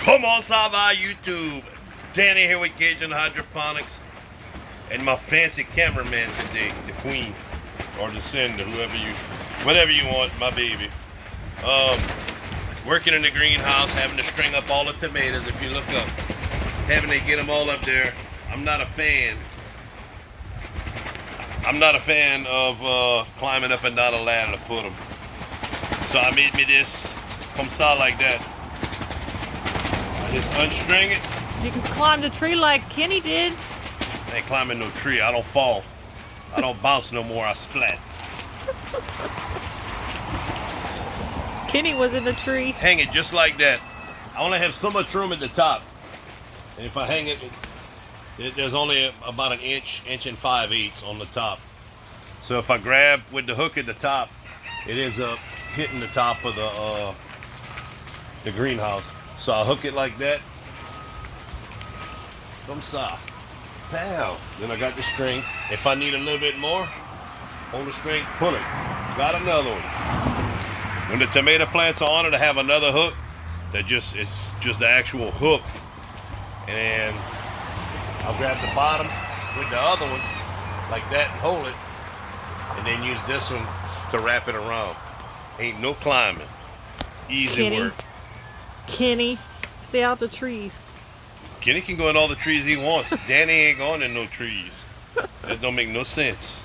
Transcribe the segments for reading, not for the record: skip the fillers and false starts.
Come on, Sava YouTube. Danny here with Cajun Hydroponics. And my fancy cameraman today, the queen. Or the sender, whatever you want, my baby. Working in the greenhouse, having to string up all the tomatoes. If you look up, having to get them all up there. I'm not a fan of climbing up and down a ladder to put them. So I made me this comme ça like that. I just unstring it. You can climb the tree like Kenny did. I ain't climbing no tree. I don't fall. I don't bounce no more. I splat. Kenny was in the tree. Hang it just like that. I only have so much room at the top. And if I hang it, there's only about an inch and 5/8 on the top. So if I grab with the hook at the top, it ends up hitting the top of the greenhouse. So I hook it like that. Comme ça. Pow. Then I got the string. If I need a little bit more, hold the string, pull it. Got another one. When the tomato plants are on it, I have another hook that it's just the actual hook. And I'll grab the bottom with the other one like that and hold it. And then use this one to wrap it around. Ain't no climbing. Easy work. Kenny, stay out the trees. Kenny can go in all the trees he wants. Danny ain't going in no trees. That don't make no sense.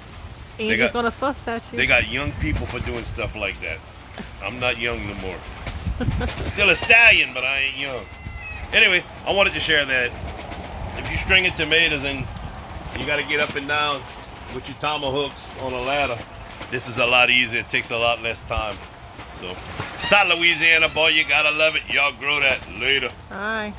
Angel's gonna fuss at you. They got young people for doing stuff like that. I'm not young no more. Still a stallion, but I ain't young. Anyway, I wanted to share that. If you're stringing tomatoes and you got to get up and down with your tomahawks on a ladder, this is a lot easier. It takes a lot less time. So, South Louisiana, boy, you gotta love it. Y'all grow that later. All right.